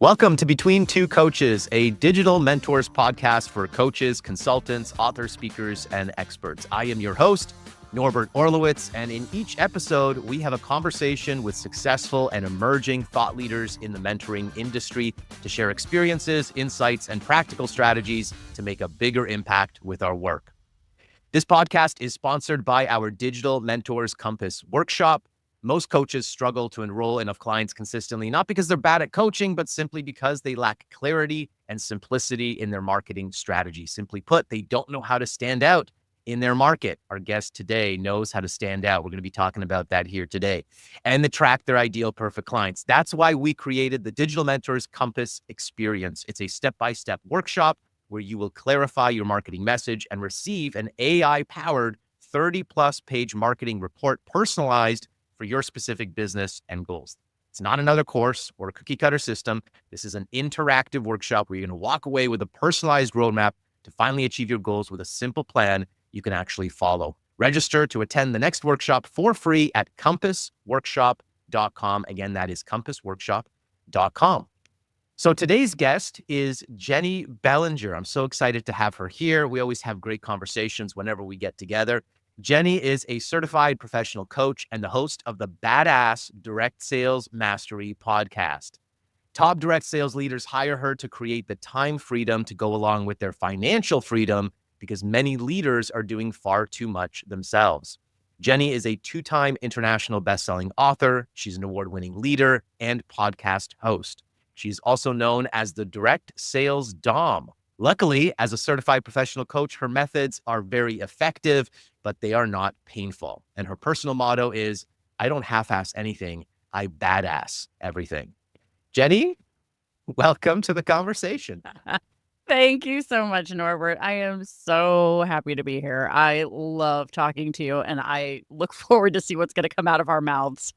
Welcome to Between Two Coaches, a digital mentors podcast for coaches, consultants, authors, speakers, and experts. I am your host, Norbert Orlewicz, and in each episode, we have a conversation with successful and emerging thought leaders in the mentoring industry to share experiences, insights, and practical strategies to make a bigger impact with our work. This podcast is sponsored by our Digital Mentors Compass workshop. Most coaches struggle to enroll enough clients consistently, not because they're bad at coaching, but simply because they lack clarity and simplicity in their marketing strategy. Simply put, they don't know how to stand out in their market. Our guest today knows how to stand out. We're going to be talking about that here today and attract their ideal perfect clients. That's why we created the Digital Mentors Compass experience. It's a step-by-step workshop where you will clarify your marketing message and receive an AI-powered 30-plus page marketing report personalized for your specific business and goals. It's not another course or a cookie cutter system. This is an interactive workshop where you're going to walk away with a personalized roadmap to finally achieve your goals with a simple plan you can actually follow. Register to attend the next workshop for free at compassworkshop.com. Again, that is compassworkshop.com. So today's guest is Jennie Bellinger. I'm so excited to have her here. We always have great conversations whenever we get together. Jennie is a certified professional coach and the host of the Badass Direct Sales Mastery podcast. Top direct sales leaders hire her to create the time freedom to go along with their financial freedom because many leaders are doing far too much themselves. Jennie is a two-time international best-selling author. She's an award-winning leader and podcast host. She's also known as the Direct Sales Dom. Luckily, as a certified professional coach, her methods are very effective, but they are not painful. And her personal motto is, I don't half-ass anything, I badass everything. Jennie, welcome to the conversation. Thank you so much, Norbert. I am so happy to be here. I love talking to you, and I look forward to see what's going to come out of our mouths.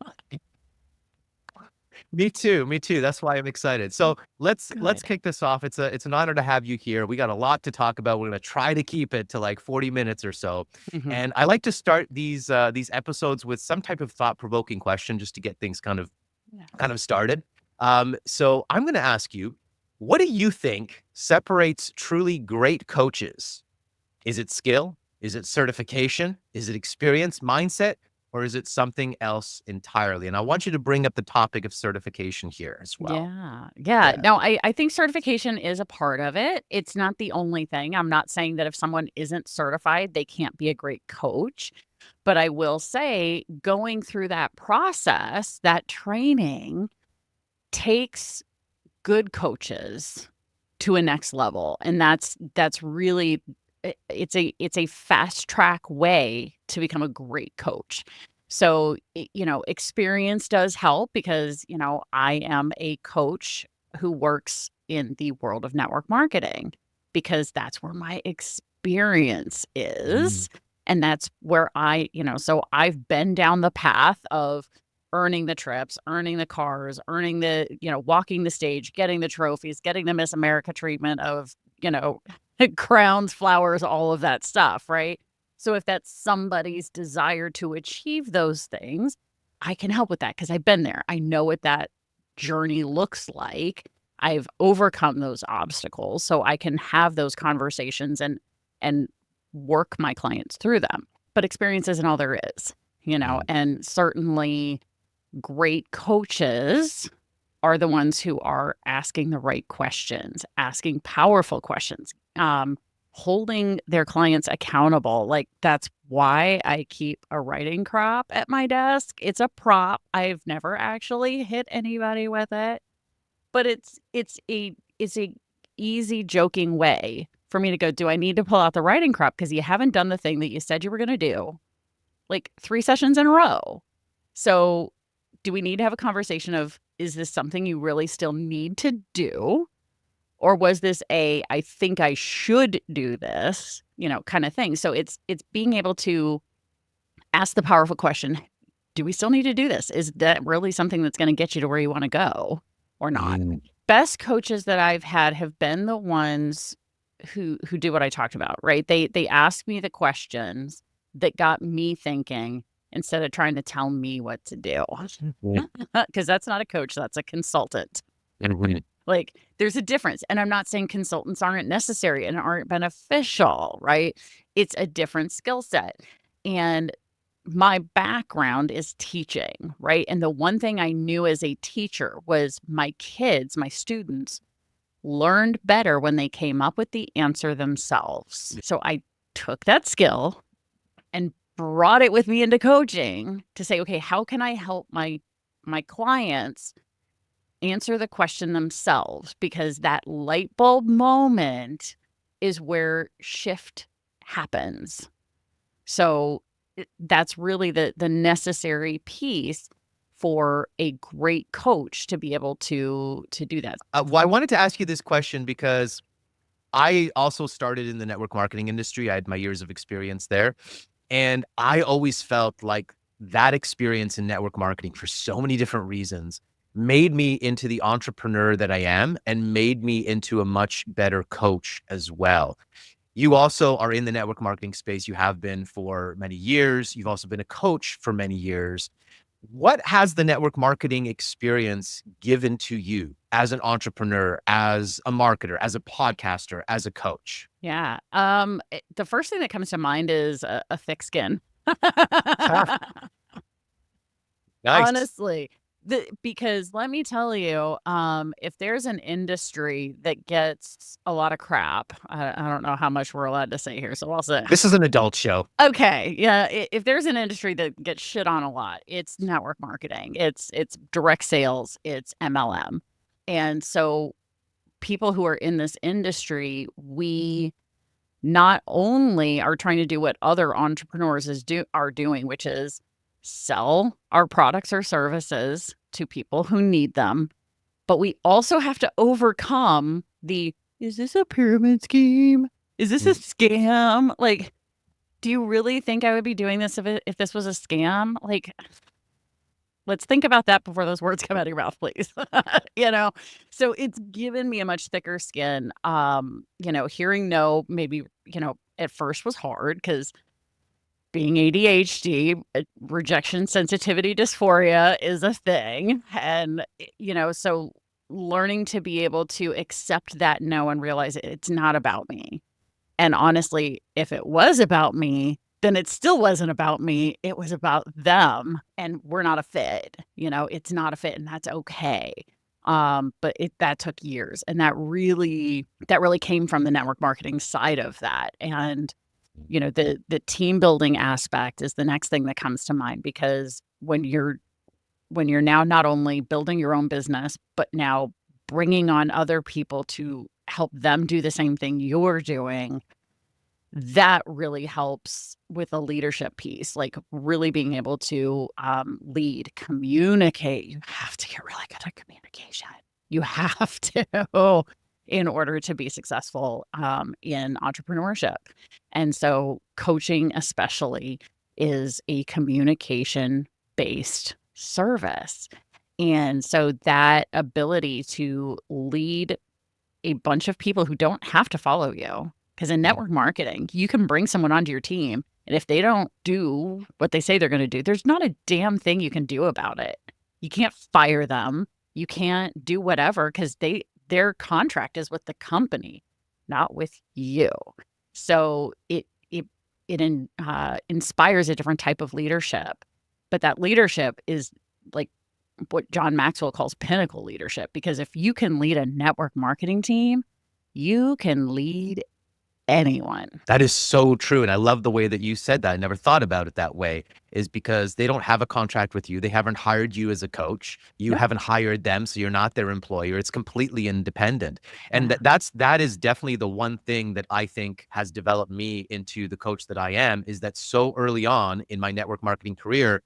Me too. That's why I'm excited. So let's Good. kick this off. It's an honor to have you here. We got a lot to talk about. We're going to try to keep it to like 40 minutes or so. Mhm. And I like to start these episodes with some type of thought-provoking question just to get things kind of started. So I'm going to ask you, what do you think separates truly great coaches? Is it skill? Is it certification? Is it experience, mindset? Or is it something else entirely? And I want you to bring up the topic of certification here as well. Yeah. No, I think certification is a part of it. It's not the only thing. I'm not saying that if someone isn't certified, they can't be a great coach. But I will say going through that process, that training takes good coaches to a next level. And that's really it's a fast track way to become a great coach. So, experience does help because, I am a coach who works in the world of network marketing because that's where my experience is. And that's where so I've been down the path of earning the trips, earning the cars, earning the, walking the stage, getting the trophies, getting the Miss America treatment of, crowns, flowers, all of that stuff, right? So if that's somebody's desire to achieve those things, I can help with that because I've been there. I know what that journey looks like. I've overcome those obstacles, so I can have those conversations and work my clients through them. But experience isn't all there is, and certainly great coaches are the ones who are asking the right questions, asking powerful questions, holding their clients accountable. Like that's why I keep a writing crop at my desk. It's a prop. I've never actually hit anybody with it, but it's a easy joking way for me to go, do I need to pull out the writing crop because you haven't done the thing that you said you were going to do like 3 sessions in a row? So do we need to have a conversation of, is this something you really still need to do? Or was this I think I should do this, kind of thing. So it's being able to ask the powerful question, do we still need to do this? Is that really something that's going to get you to where you want to go or not? Best coaches that I've had have been the ones who do what I talked about, right? They ask me the questions that got me thinking instead of trying to tell me what to do. Because that's not a coach, that's a consultant. Like, there's a difference. And I'm not saying consultants aren't necessary and aren't beneficial, right? It's a different skill set. And my background is teaching, right? And the one thing I knew as a teacher was my kids, my students, learned better when they came up with the answer themselves. So I took that skill and brought it with me into coaching to say, okay, how can I help my clients answer the question themselves? Because that light bulb moment is where shift happens. So that's really the necessary piece for a great coach to be able to do that. Well, I wanted to ask you this question because I also started in the network marketing industry. I had my years of experience there. And I always felt like that experience in network marketing for so many different reasons made me into the entrepreneur that I am and made me into a much better coach as well. You also are in the network marketing space. You have been for many years. You've also been a coach for many years. What has the network marketing experience given to you as an entrepreneur, as a marketer, as a podcaster, as a coach? Yeah. The first thing that comes to mind is a thick skin. Nice. Honestly, because let me tell you, if there's an industry that gets a lot of crap, I don't know how much we're allowed to say here, so I'll say. This is an adult show. Okay, yeah, if there's an industry that gets shit on a lot, it's network marketing, it's direct sales, it's MLM. And so people who are in this industry, we not only are trying to do what other entrepreneurs are doing, which is sell our products or services to people who need them, but we also have to overcome the, is this a pyramid scheme? Is this a scam? Like, do you really think I would be doing this if this was a scam? Like, let's think about that before those words come out of your mouth, please. You know? So it's given me a much thicker skin. Hearing no maybe, at first was hard because being ADHD, rejection sensitivity dysphoria is a thing. And, so learning to be able to accept that no and realize it's not about me. And honestly, if it was about me, then it still wasn't about me. It was about them. And we're not a fit. It's not a fit, and that's okay. But that took years. And that really came from the network marketing side of that. And the team building aspect is the next thing that comes to mind, because when you're now not only building your own business, but now bringing on other people to help them do the same thing you're doing, that really helps with a leadership piece, like really being able to lead, communicate. You have to get really good at communication. You have to in order to be successful in entrepreneurship. And so coaching especially is a communication-based service. And so that ability to lead a bunch of people who don't have to follow you, because in network marketing, you can bring someone onto your team, and if they don't do what they say they're going to do, there's not a damn thing you can do about it. You can't fire them. You can't do whatever, because their contract is with the company, not with you. So it inspires a different type of leadership, but that leadership is like what John Maxwell calls pinnacle leadership, because if you can lead a network marketing team, you can lead anyone. That is so true. And I love the way that you said that. I never thought about it that way, is because they don't have a contract with you. They haven't hired you as a coach. You Yep. haven't hired them. So you're not their employer. It's completely independent. And Yeah. that is definitely the one thing that I think has developed me into the coach that I am, is that so early on in my network marketing career,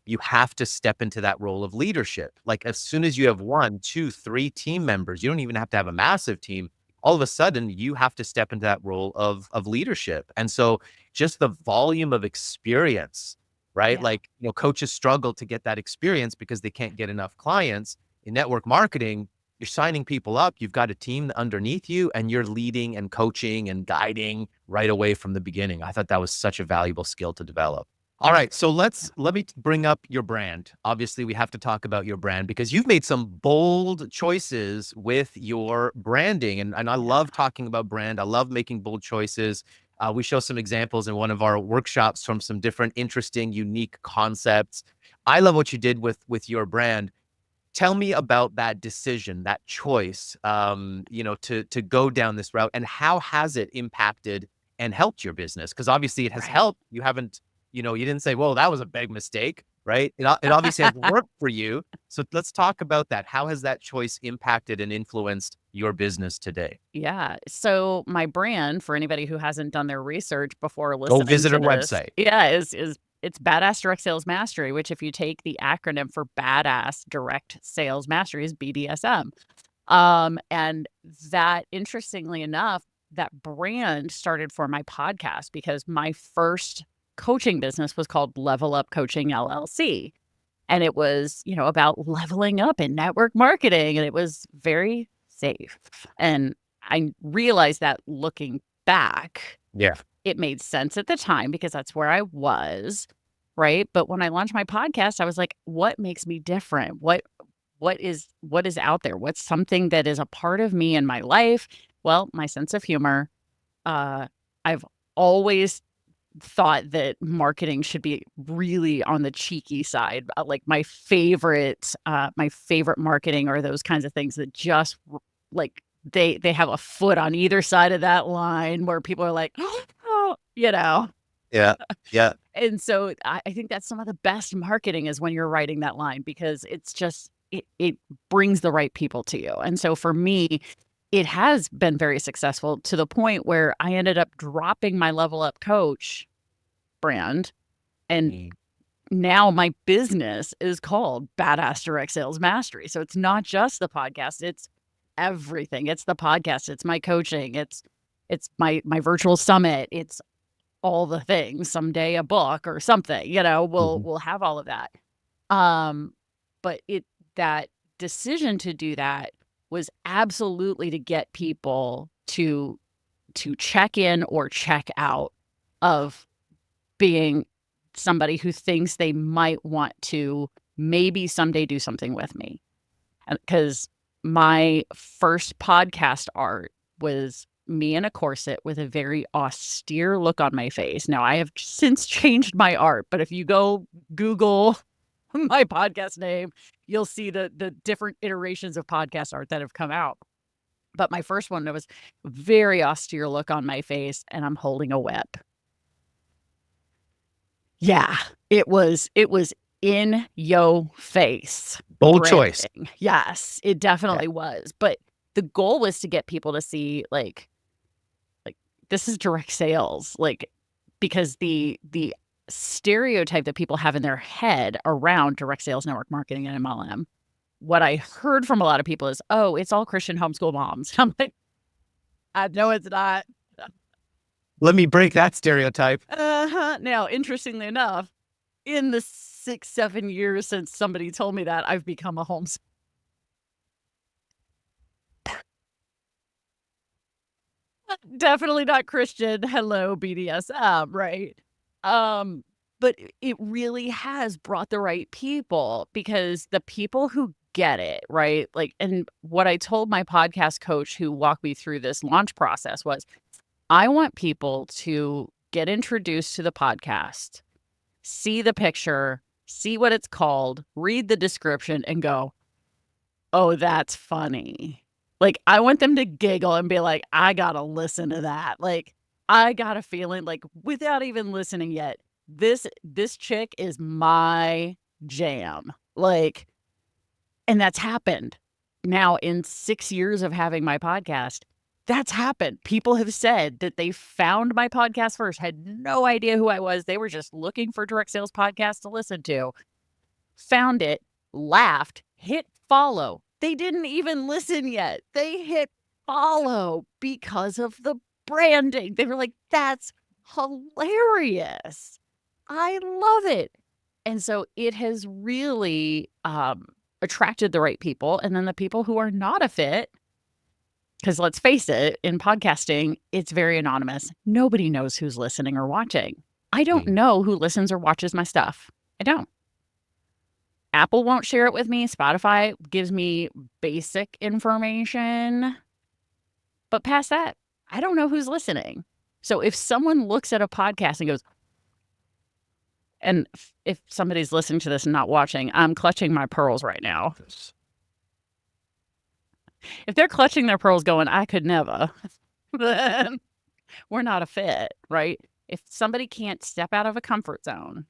you have to step into that role of leadership. Like as soon as you have 1, 2, 3 team members, you don't even have to have a massive team. All of a sudden, you have to step into that role of leadership. And so just the volume of experience, right? Yeah. Like, coaches struggle to get that experience because they can't get enough clients. In network marketing, you're signing people up, you've got a team underneath you, and you're leading and coaching and guiding right away from the beginning. I thought that was such a valuable skill to develop. All right. So let me bring up your brand. Obviously, we have to talk about your brand because you've made some bold choices with your branding. And I Yeah. love talking about brand. I love making bold choices. We show some examples in one of our workshops from some different interesting, unique concepts. I love what you did with your brand. Tell me about that decision, that choice, to go down this route, and how has it impacted and helped your business? Because obviously it has Right. helped. You haven't, you didn't say, "Whoa, that was a big mistake," right? It obviously has worked for you. So let's talk about that. How has that choice impacted and influenced your business today? Yeah. So my brand, for anybody who hasn't done their research before Go listening visit to our this, website. is it's Badass Direct Sales Mastery, which if you take the acronym for Badass Direct Sales Mastery is BDSM. And that, interestingly enough, that brand started for my podcast because my first coaching business was called Level Up Coaching LLC. And it was, about leveling up in network marketing, and it was very safe. And I realized that looking back, Yeah. it made sense at the time because that's where I was, right? But when I launched my podcast, I was like, what makes me different? What is out there? What's something that is a part of me in my life? Well, my sense of humor. I've always thought that marketing should be really on the cheeky side. Like my favorite marketing are those kinds of things that just like they have a foot on either side of that line where people are like, oh, Yeah. Yeah. And so I think that's some of the best marketing is when you're writing that line because it's just it brings the right people to you. And so for me, it has been very successful to the point where I ended up dropping my Level Up Coach brand. And Mm. now my business is called Badass Direct Sales Mastery. So it's not just the podcast, it's everything. It's the podcast, it's my coaching, it's my virtual summit, it's all the things. Someday a book or something, Mhm. we'll have all of that. Um, but that decision to do that was absolutely to get people to check in or check out of being somebody who thinks they might want to maybe someday do something with me. Because my first podcast art was me in a corset with a very austere look on my face. Now, I have since changed my art, but if you go Google my podcast name, you'll see the different iterations of podcast art that have come out. But my first one, there was very austere look on my face, and I'm holding a whip. Yeah, it was in yo face Bold choice. branding. Yes, it Yeah. definitely was, but the goal was to get people to see, like, this is direct sales, like, because the stereotype that people have in their head around direct sales, network marketing, and MLM, what I heard from a lot of people is, "Oh, it's all Christian homeschool moms." I'm like, "No, it's not." Let me break that stereotype. Uh-huh. Now, interestingly enough, in the 6, 7 years since somebody told me that, I've become a definitely not Christian. Hello, BDSM, right? Um, but it really has brought the right people because the people who get it, right? Like, and what I told my podcast coach who walked me through this launch process was, I want people to get introduced to the podcast, see the picture, see what it's called, read the description, and go, "Oh, that's funny." Like, I want them to giggle and be like, "I gotta listen to that." Like, I got a feeling, like, without even listening yet, this chick is my jam. Like, and that's happened. Now in 6 years of having my podcast, that's happened. People have said that they found my podcast first, had no idea who I was. They were just looking for direct sales podcasts to listen to, found it, laughed, hit follow. They didn't even listen yet. They hit follow because of the branding. They were like, "That's hilarious. I love it." And so it has really attracted the right people. And then the people who are not a fit, because let's face it, in podcasting, it's very anonymous. Nobody knows who's listening or watching. I don't Mm. know who listens or watches my stuff. I don't. Apple won't share it with me. Spotify gives me basic information. But past that, I don't know who's listening. So if someone looks at a podcast and goes, and if somebody's listening to this and not watching, I'm clutching my pearls right now. If they're clutching their pearls going, I could never, then we're not a fit, right? If somebody can't step out of a comfort zone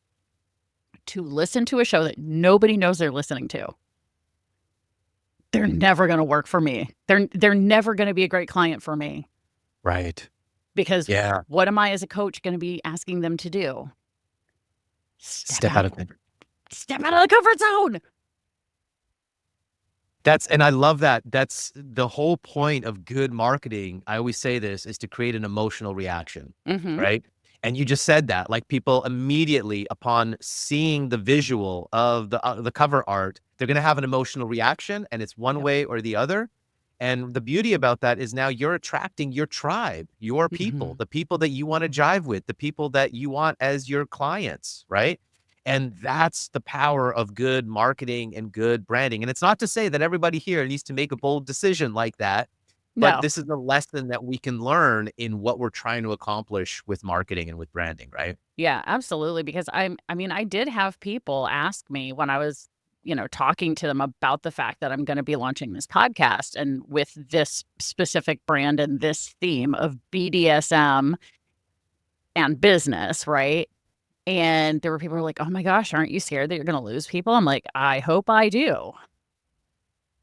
to listen to a show that nobody knows they're listening to, they're never going to work for me. They're never going to be a great client for me. Right. Because Yeah. what am I as a coach going to be asking them to do? Step out of it. Step out of the comfort zone. And I love that. That's the whole point of good marketing. I always say this is to create an emotional reaction, right? And you just said that, like people immediately upon seeing the visual of the cover art, they're going to have an emotional reaction, and it's one way or the other. And the beauty about that is now you're attracting your tribe, your people, the people that you want to jive with, the people that you want as your clients, right? And that's the power of good marketing and good branding. And it's not to say that everybody here needs to make a bold decision like that, but No. this is a lesson that we can learn in what we're trying to accomplish with marketing and with branding, right? Yeah, absolutely. Because I mean, I did have people ask me when I was, talking to them about the fact that I'm going to be launching this podcast and with this specific brand and this theme of BDSM and business, right? And there were people who were like, "Oh my gosh, aren't you scared that you're going to lose people?" I'm like, "I hope I do."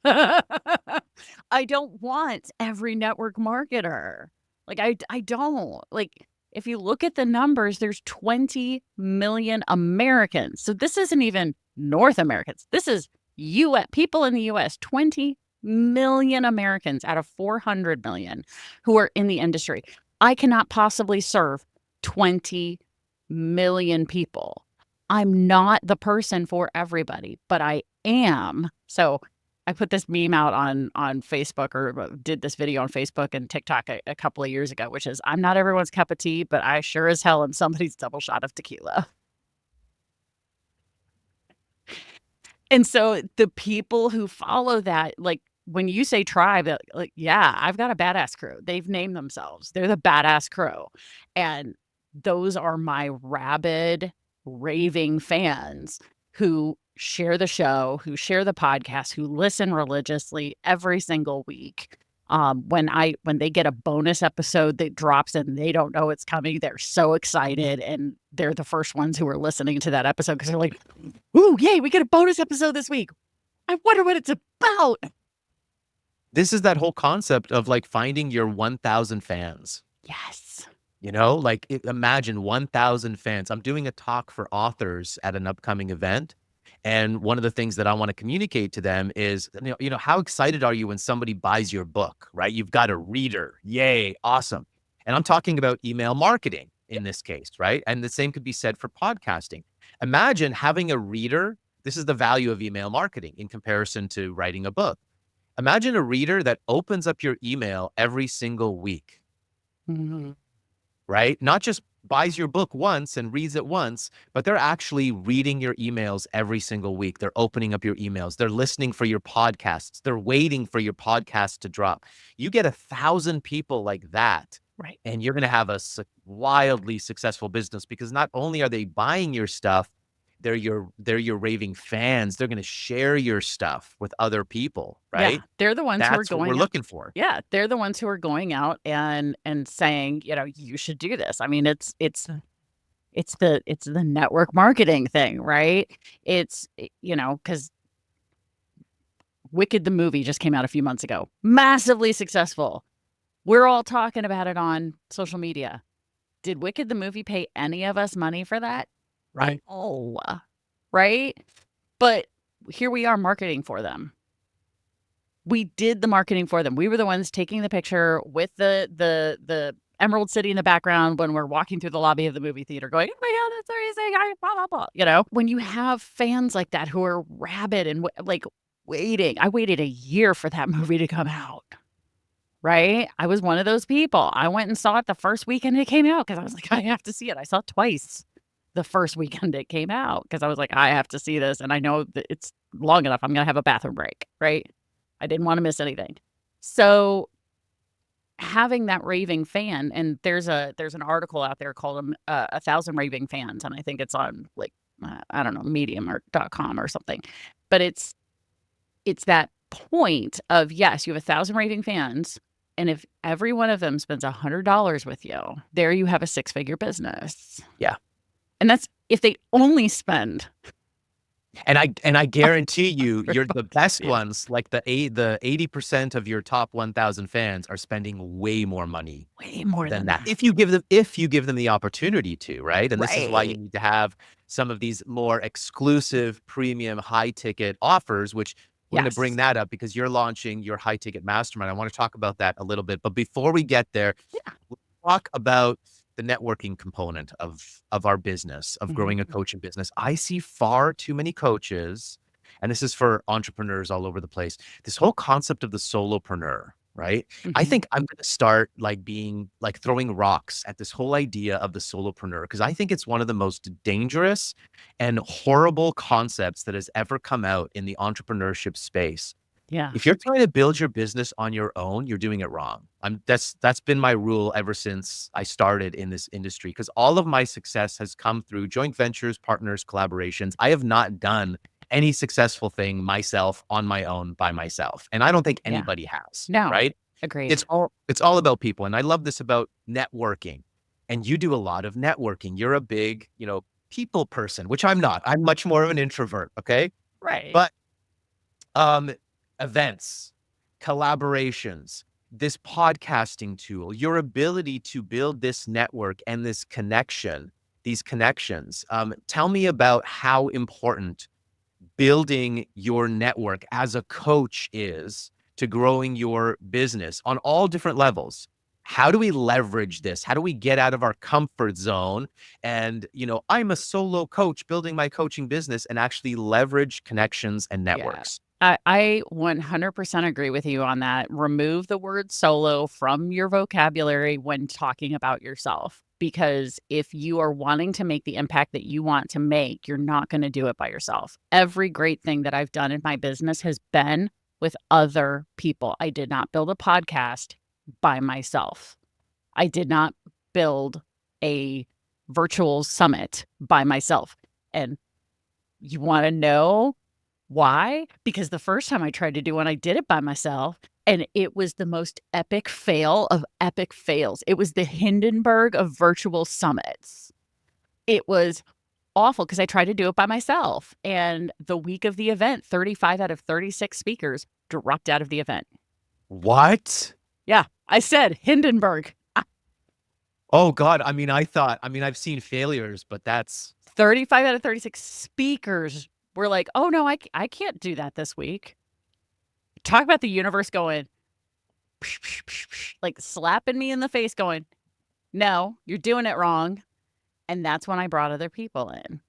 I don't want every network marketer. Like I don't. Like if you look at the numbers, there's 20 million Americans. So this isn't even North Americans. This is US people in the US, 20 million Americans out of 400 million who are in the industry. I cannot possibly serve 20 million people. I'm not the person for everybody, but I am. So I put this meme out on Facebook, or did this video on Facebook and TikTok a couple of years ago, which is, I'm not everyone's cup of tea, but I sure as hell am somebody's double shot of tequila. And so the people who follow that, like when you say tribe, like, yeah, I've got a badass crew. They've named themselves. They're the badass crew. And those are my rabid, raving fans who share the show, who share the podcast, who listen religiously every single week. When they get a bonus episode that drops and they don't know it's coming, they're so excited, and they're the first ones who are listening to that episode because they're like, "Ooh, yay, we get a bonus episode this week. I wonder what it's about." This is that whole concept of like finding your 1,000 fans. Yes. Like imagine 1,000 fans. I'm doing a talk for authors at an upcoming event. And one of the things that I want to communicate to them is, how excited are you when somebody buys your book, right? You've got a reader. Yay. Awesome. And I'm talking about email marketing in this case, right? And the same could be said for podcasting. Imagine having a reader. This is the value of email marketing in comparison to writing a book. Imagine a reader that opens up your email every single week. Right? Not just buys your book once and reads it once, but they're actually reading your emails every single week. They're opening up your emails. They're listening for your podcasts. They're waiting for your podcast to drop. You get 1,000 people like that, Right. and you're going to have a wildly successful business, because not only are they buying your stuff, they're your raving fans. They're going to share your stuff with other people, right? Yeah, they're the ones who are That's what we're going out. looking for. Yeah, they're the ones who are going out and saying, you should do this. I mean, it's the network marketing thing, right? It's, because Wicked the movie just came out a few months ago, massively successful. We're all talking about it on social media. Did Wicked the movie pay any of us money for that? Right. Oh, right. But here we are marketing for them. We did the marketing for them. We were the ones taking the picture with the Emerald City in the background when we're walking through the lobby of the movie theater going, "Oh my God, that's amazing." Blah, blah, blah. When you have fans like that who are rabid and like waiting. I waited a year for that movie to come out. right? I was one of those people. I went and saw it the first weekend it came out because I was like, I have to see it. I saw it twice the first weekend it came out because I was like, I have to see this. And I know that it's long enough. I'm going to have a bathroom break, right? I didn't want to miss anything. So having that raving fan, and there's an article out there called 1,000 Raving Fans, and I think it's on like I don't know, Medium or .com or something. But it's that point of, yes, you have 1,000 raving fans, and if every one of them spends $100 with you, there you have a six-figure business. Yeah. And that's if they only spend. And I guarantee you, you're the best Yeah. ones, like the 80% of your top 1,000 fans are spending way more money Way more than than that. that. If you give them the opportunity to, right? And this is why you Right. need to have some of these more exclusive premium high ticket offers, which we're going to bring Yes. that up because you're launching your high ticket mastermind. I want to talk about that a little bit. But before we get there, Yeah. we'll talk about the networking component of our business, of growing a Mhm. coaching business. I see far too many coaches, and this is for entrepreneurs all over the place, this whole concept of the solopreneur, right? I Mhm. think I'm going to start like being like throwing rocks at this whole idea of the solopreneur because I think it's one of the most dangerous and horrible concepts that has ever come out in the entrepreneurship space. Yeah. If you're trying to build your business on your own, you're doing it wrong. That's been my rule ever since I started in this industry because all of my success has come through joint ventures, partners, collaborations. I have not done any successful thing myself on my own by myself, and I don't think Yeah. anybody has, No. right? Agreed. It's all about people, and I love this about networking. And you do a lot of networking. You're a big, people person, which I'm not. I'm much more of an introvert, okay? Right. But um, events, collaborations, this podcasting tool, your ability to build this network and these connections. Tell me about how important building your network as a coach is to growing your business on all different levels. How do we leverage this? How do we get out of our comfort zone? And, I'm a solo coach building my coaching business and actually leverage connections and Yeah. networks. I 100% agree with you on that. Remove the word solo from your vocabulary when talking about yourself, because if you are wanting to make the impact that you want to make, you're not going to do it by yourself. Every great thing that I've done in my business has been with other people. I did not build a podcast by myself. I did not build a virtual summit by myself. And you want to know why? Because the first time I tried to do one, I did it by myself, and it was the most epic fail of epic fails. It was the Hindenburg of virtual summits. It was awful because I tried to do it by myself, and the week of the event, 35 out of 36 speakers dropped out of the event. What? Yeah, I said Hindenburg. Oh God. I've seen failures, but that's 35 out of 36 speakers were like, "Oh, no, I can't do that this week." Talk about the universe going, like slapping me in the face going, "No, you're doing it wrong." And that's when I brought other people in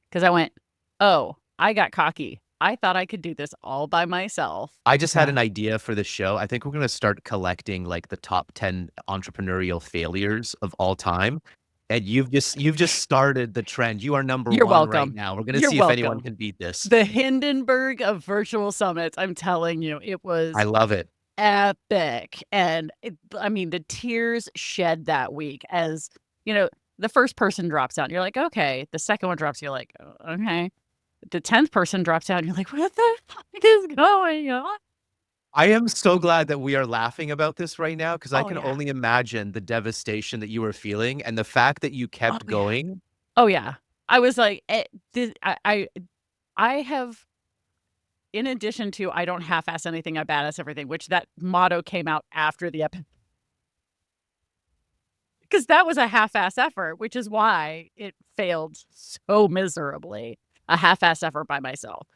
because I went, "Oh, I got cocky. I thought I could do this all by myself." I just had Yeah. an idea for the show. I think we're going to start collecting like the top 10 entrepreneurial failures of all time. And you've just started the trend. You are number You're one right welcome. now. We're going to You're see if anyone welcome. can beat this. The Hindenburg of virtual summits, I'm telling you, it I was love it. epic. And I mean, the tears shed that week as, you know, the first person drops out and you're like, okay. The second one drops, you're like, "Oh, okay." The 10th person drops out and you're like, what the fuck is going on? I am so glad that we are laughing about this right now because I Oh, can yeah. only imagine the devastation that you were feeling and the fact that you Oh, kept yeah. going. Oh, yeah. I was like, I have, in addition to I don't half-ass anything, I badass everything, which that motto came out after the episode. Because that was a half-ass effort, which is why it failed so miserably. A half-ass effort by myself.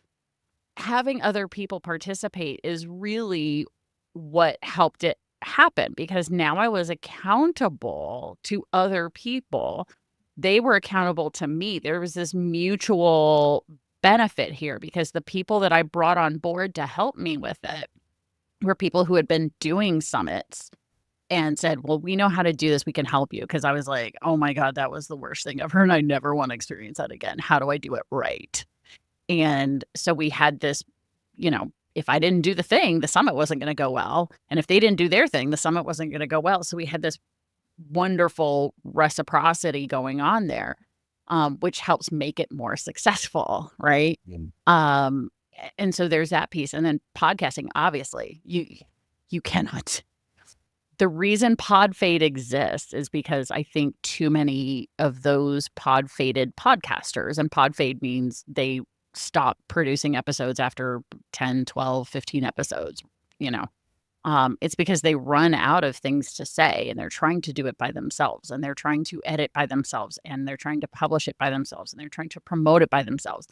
Having other people participate is really what helped it happen because now I was accountable to other people. They were accountable to me. There was this mutual benefit here because the people that I brought on board to help me with it were people who had been doing summits and said, well, we know how to do this. We can help you. Because I was like, oh my God, that was the worst thing ever. And I never want to experience that again. How do I do it right? And so we had this, if I didn't do the thing, the summit wasn't going to go well. And if they didn't do their thing, the summit wasn't going to go well. So we had this wonderful reciprocity going on there, which helps make it more successful, right? And so there's that piece. And then podcasting, obviously, you cannot. The reason pod fade exists is because I think too many of those pod faded podcasters, and pod fade means they stop producing episodes after 10, 12, 15 episodes, it's because they run out of things to say, and they're trying to do it by themselves, and they're trying to edit by themselves, and they're trying to publish it by themselves, and they're trying to promote it by themselves.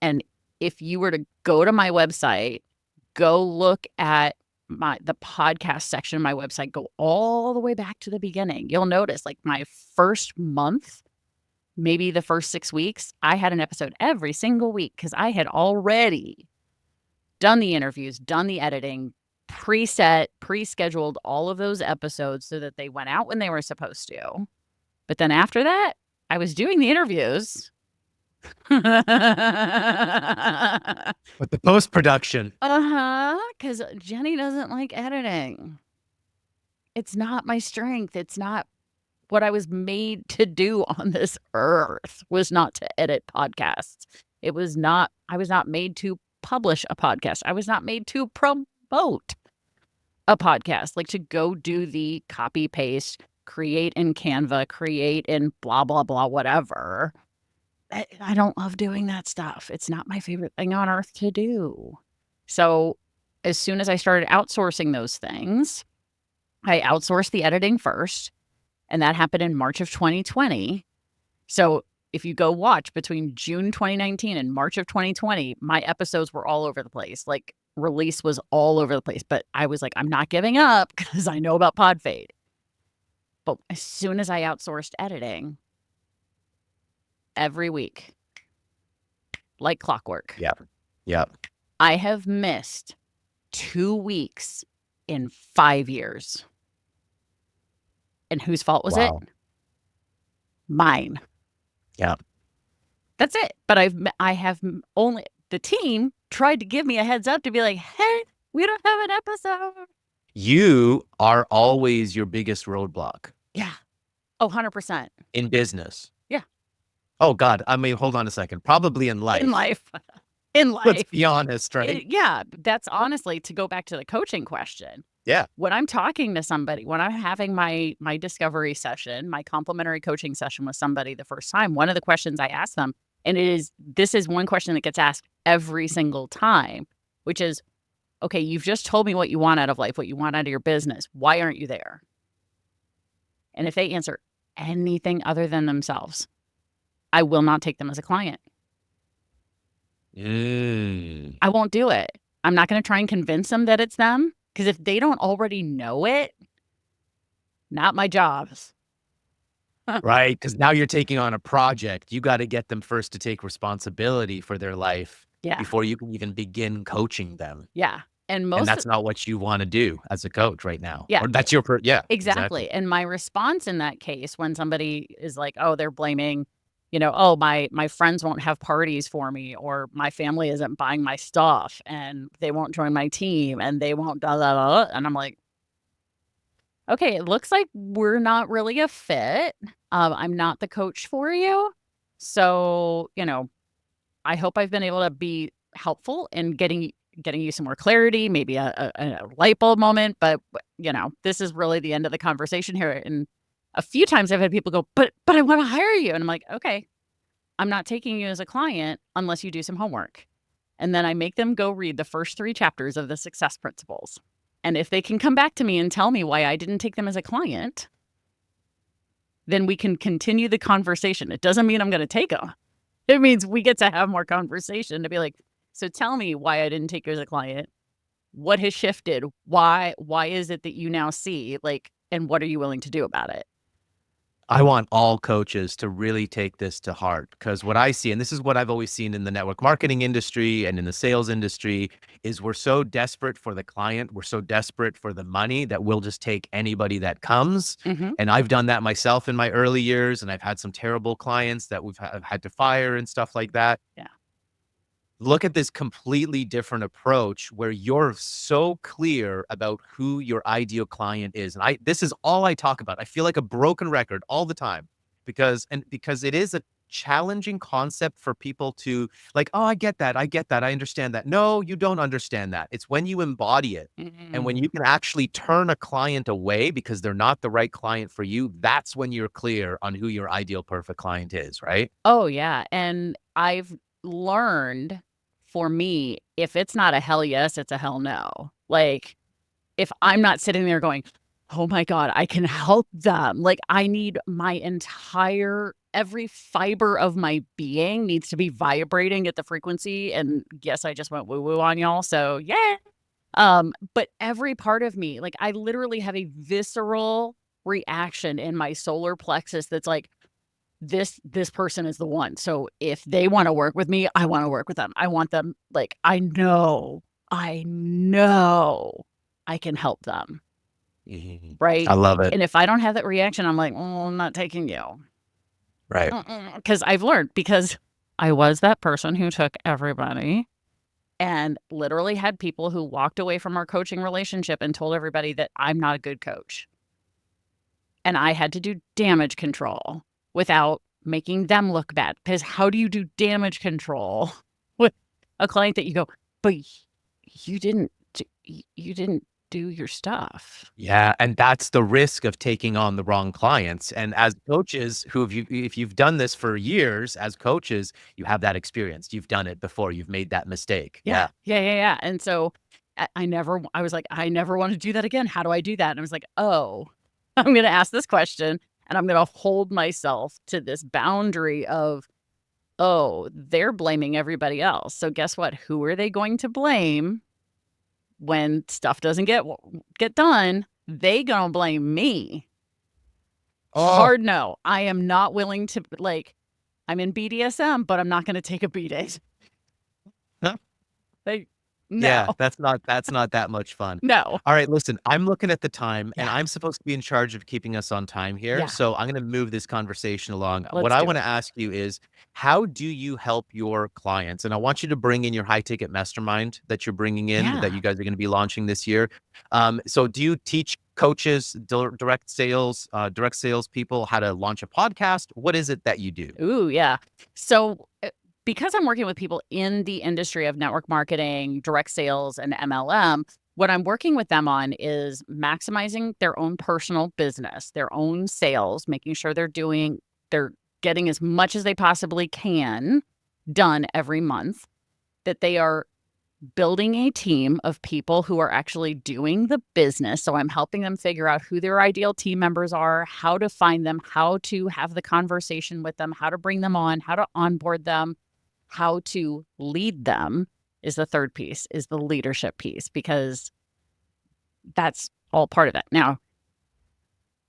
And if you were to go to my website, go look at the podcast section of my website, go all the way back to the beginning, you'll notice like my first month, maybe the first 6 weeks, I had an episode every single week because I had already done the interviews, done the editing, pre-scheduled all of those episodes so that they went out when they were supposed to. But then after that, I was doing the interviews. But the post-production. Because Jennie doesn't like editing. It's not my strength. It's not what I was made to do on this earth, was not to edit podcasts. I was not made to publish a podcast. I was not made to promote a podcast, like to go do the copy paste, create in Canva, create in blah, blah, blah, whatever. I don't love doing that stuff. It's not my favorite thing on earth to do. So as soon as I started outsourcing those things, I outsourced the editing first, and that happened in March of 2020. So if you go watch between June 2019 and March of 2020, my episodes were all over the place. Like release was all over the place. But I was like, I'm not giving up because I know about pod fade. But as soon as I outsourced editing, every week, like clockwork. Yeah. I have missed 2 weeks in 5 years. And whose fault was it? Mine. Yeah. That's it. But I have only, the team tried to give me a heads up to be like, hey, we don't have an episode. You are always your biggest roadblock. Yeah. Oh, 100%. In business. Yeah. Oh, God. I mean, hold on a second. Probably in life. In life. Let's be honest, right? Yeah. That's honestly, to go back to the coaching question. Yeah. When I'm talking to somebody, when I'm having my discovery session, my complimentary coaching session with somebody the first time, one of the questions I ask them, and this is one question that gets asked every single time, which is, okay, you've just told me what you want out of life, what you want out of your business. Why aren't you there? And if they answer anything other than themselves, I will not take them as a client. I won't do it. I'm not going to try and convince them that it's them. Because if they don't already know it, not my jobs. Right? Because now you're taking on a project. You got to get them first to take responsibility for their life before you can even begin coaching them. Yeah. And that's not what you want to do as a coach right now. Yeah. Or that's your, exactly. And my response in that case, when somebody is like, oh, they're blaming, oh, my friends won't have parties for me, or my family isn't buying my stuff, and they won't join my team, and they won't da da da. And I'm like, okay, it looks like we're not really a fit. I'm not the coach for you. So, I hope I've been able to be helpful in getting you some more clarity, maybe a light bulb moment. But, this is really the end of the conversation here. And a few times I've had people go, but I want to hire you. And I'm like, okay, I'm not taking you as a client unless you do some homework. And then I make them go read the first 3 chapters of the Success Principles. And if they can come back to me and tell me why I didn't take them as a client, then we can continue the conversation. It doesn't mean I'm going to take them. It means we get to have more conversation to be like, so tell me why I didn't take you as a client. What has shifted? Why is it that you now see, and what are you willing to do about it? I want all coaches to really take this to heart, because what I see, and this is what I've always seen in the network marketing industry and in the sales industry, is we're so desperate for the client, we're so desperate for the money that we'll just take anybody that comes. Mhm. And I've done that myself in my early years, and I've had some terrible clients that I've had to fire and stuff like that. Yeah. Look at this completely different approach where you're so clear about who your ideal client is. And this is all I talk about. I feel like a broken record all the time, because it is a challenging concept for people to like, oh, I get that. I get that. I understand that. No, you don't understand that. It's when you embody it. And when Mm. you can actually turn a client away because they're not the right client for you, that's when you're clear on who your ideal perfect client is, right? Oh, yeah, and I've learned, for me, if it's not a hell yes, it's a hell no. Like, if I'm not sitting there going, "Oh my god, I can help them," like, I need my entire every fiber of my being needs to be vibrating at the frequency, and yes, I just went woo-woo on y'all, so yeah. But every part of me, like, I literally have a visceral reaction in my solar plexus that's like, this person is the one. So if they wanna work with me, I wanna work with them. I want them like, I know I can help them, Mhm. right? I love it. And if I don't have that reaction, I'm like, "Oh, I'm not taking you." Right. Because I've learned because I was that person who took everybody and literally had people who walked away from our coaching relationship and told everybody that I'm not a good coach. And I had to do damage control without making them look bad. Because how do you do damage control with a client that you go, "But you didn't do your stuff." Yeah, and that's the risk of taking on the wrong clients. And as coaches if you've done this for years as coaches, you have that experience. You've done it before. You've made that mistake. Yeah. Yeah. Yeah. And so I was like, "I never want to do that again. How do I do that?" And I was like, "Oh, I'm gonna ask this question and I'm gonna hold myself to this boundary of, oh, they're blaming everybody else. So guess what? Who are they going to blame when stuff doesn't get done? They gonna blame me." Oh, Hard no. I am not willing to like. I'm in BDSM, but I'm not gonna take a B days. Like, no, yeah, that's not that much fun. no. All right, listen, I'm looking at the time, and Yeah, I'm supposed to be in charge of keeping us on time here, yeah. so I'm gonna move this conversation along. What Let's I do wanna it. ask you is, how do you help your clients? And I want you to bring in your high ticket mastermind that you're bringing in, that Yeah, you guys are gonna be launching this year. So do you teach coaches, direct sales people how to launch a podcast? What is it that you do? ooh, yeah. So, because I'm working with people in the industry of network marketing, direct sales, and MLM, what I'm working with them on is maximizing their own personal business, their own sales, making sure they're getting as much as they possibly can done every month, that they are building a team of people who are actually doing the business. So I'm helping them figure out who their ideal team members are, how to find them, how to have the conversation with them, how to bring them on, how to onboard them, how to lead them is the third piece, is the leadership piece, because that's all part of it. Now,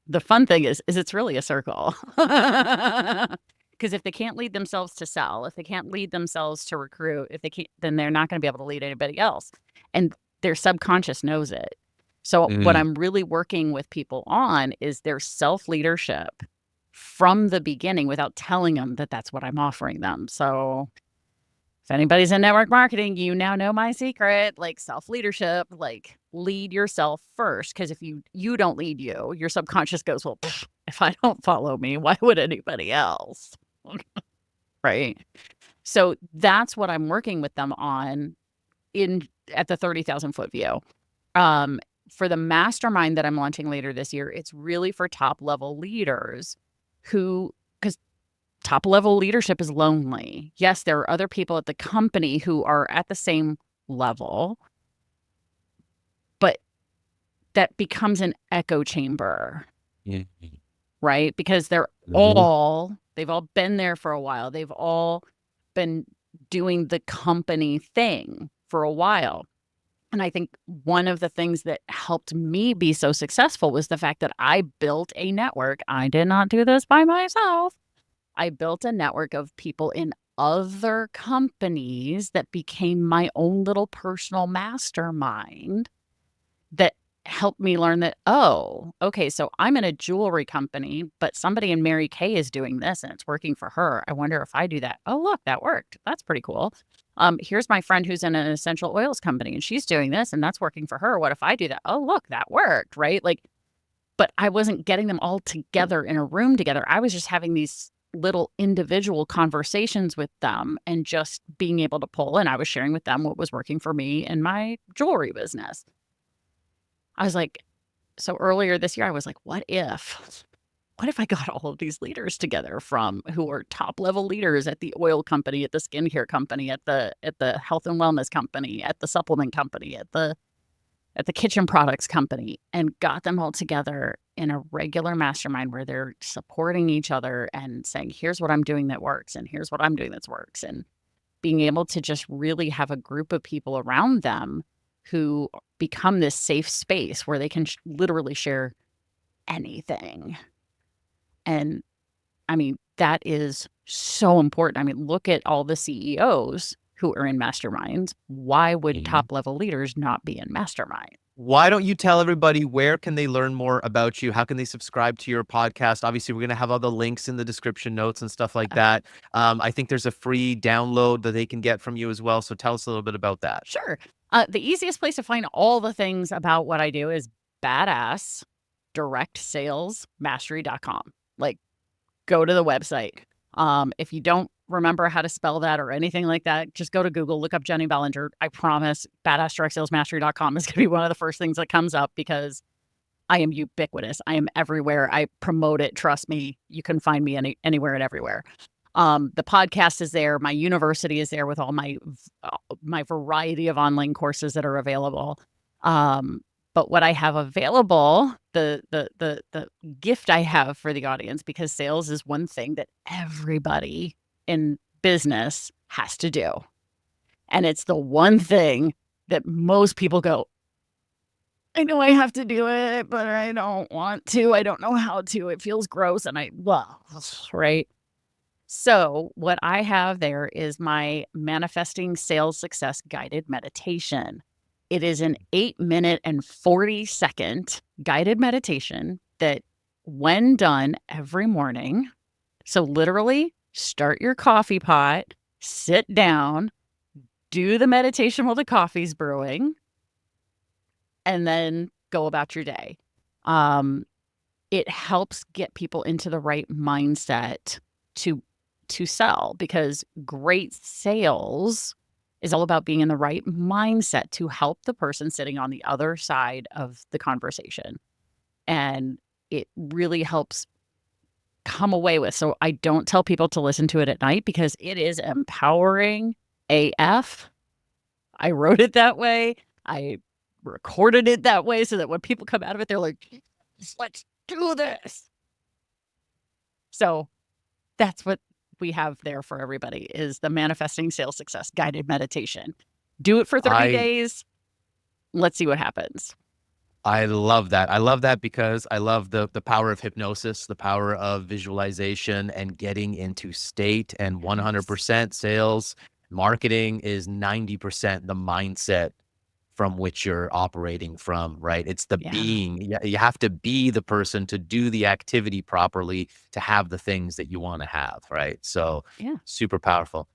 the fun thing is it's really a circle. Because if they can't lead themselves to sell, if they can't lead themselves to recruit, if they can't, then they're not gonna be able to lead anybody else, and their subconscious knows it. So, what Mm, I'm really working with people on is their self-leadership from the beginning without telling them that that's what I'm offering them. So, if anybody's in network marketing, you now know my secret, like self-leadership, like lead yourself first. Because if you don't lead you, your subconscious goes, "Well, pfft, if I don't follow me, why would anybody else?" Right? So that's what I'm working with them on in at the 30,000-foot view. Um, for the mastermind that I'm launching later this year, it's really for top level leaders who, because top level leadership is lonely. Yes, there are other people at the company who are at the same level, but that becomes an echo chamber, mm, right? Because mhm. they've all been there for a while. They've all been doing the company thing for a while. And I think one of the things that helped me be so successful was the fact that I built a network. I did not do this by myself. I built a network of people in other companies that became my own little personal mastermind that helped me learn that, oh, okay, so I'm in a jewelry company, but somebody in Mary Kay is doing this and it's working for her. I wonder if I do that. Oh, look, that worked. That's pretty cool. Here's my friend who's in an essential oils company and she's doing this and that's working for her. What if I do that? Oh, look, that worked, right? Like, but I wasn't getting them all together in a room together. I was just having these little individual conversations with them and just being able to pull, and I was sharing with them what was working for me in my jewelry business. I was like, so earlier this year, I was like, what if I got all of these leaders together from who are top level leaders at the oil company, at the skincare company, at the health and wellness company, at the supplement company, at the kitchen products company, and got them all together in a regular mastermind where they're supporting each other and saying, here's what I'm doing that works, and here's what I'm doing that works. And being able to just really have a group of people around them who become this safe space where they can literally share anything. And I mean, that is so important. I mean, look at all the CEOs who are in masterminds. Why would top level leaders not be in mastermind? Why don't you tell everybody where can they learn more about you? How can they subscribe to your podcast? Obviously, we're going to have all the links in the description notes and stuff like that. I think there's a free download that they can get from you as well. So tell us a little bit about that. Sure. The easiest place to find all the things about what I do is badassdirectsalesmastery.com. Like, go to the website. If you don't remember how to spell that or anything like that, just go to Google, look up Jennie Bellinger. I promise badassdirectsalesmastery.com is going to be one of the first things that comes up because I am ubiquitous. I am everywhere. I promote it. Trust me, you can find me anywhere and everywhere. The podcast is there. My university is there with all my variety of online courses that are available. But what I have available, the gift I have for the audience, because sales is one thing that everybody in business has to do. And it's the one thing that most people go, I know I have to do it, but I don't want to. I don't know how to. It feels gross. And right? So what I have there is my manifesting sales success guided meditation. It is an 8-minute and 40-second guided meditation that when done every morning, so literally start your coffee pot, sit down, do the meditation while the coffee's brewing, and then go about your day. It helps get people into the right mindset to sell, because great sales is all about being in the right mindset to help the person sitting on the other side of the conversation. And it really helps come away with. So I don't tell people to listen to it at night because it is empowering AF. I wrote it that way. I recorded it that way so that when people come out of it, they're like, let's do this. So that's what we have there for everybody, is the Manifesting Sales Success Guided Meditation. Do it for 30 days. Let's see what happens. I love that. I love that because I love the power of hypnosis, the power of visualization and getting into state. And 100% sales marketing is 90% the mindset from which you're operating from, right? It's the being. You have to be the person to do the activity properly to have the things that you want to have, right? So super powerful.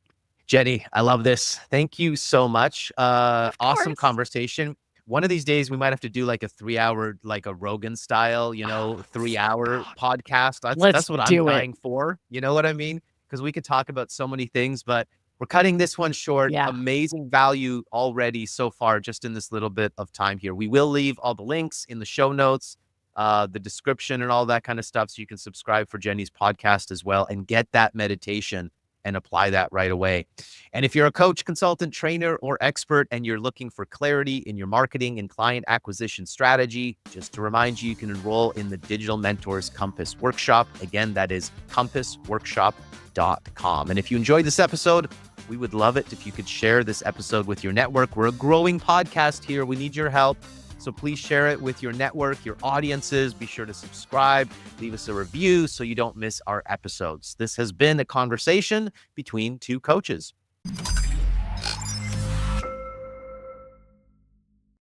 Jennie, I love this. Thank you so much. Awesome conversation. One of these days we might have to do like a 3-hour, like a Rogan style, 3-hour podcast. That's what I'm dying for. You know what I mean? Because we could talk about so many things, but we're cutting this one short. Amazing value already so far, just in this little bit of time here. We will leave all the links in the show notes, the description and all that kind of stuff. So you can subscribe for Jennie's podcast as well and get that meditation and apply that right away. And if you're a coach, consultant, trainer, or expert, and you're looking for clarity in your marketing and client acquisition strategy, just to remind you, you can enroll in the Digital Mentors Compass Workshop. Again, that is compassworkshop.com. And if you enjoyed this episode, We would love it if you could share this episode with your network. We're a growing podcast here. We need your help. So please share it with your network, your audiences. Be sure to subscribe, leave us a review so you don't miss our episodes. This has been a conversation between two coaches.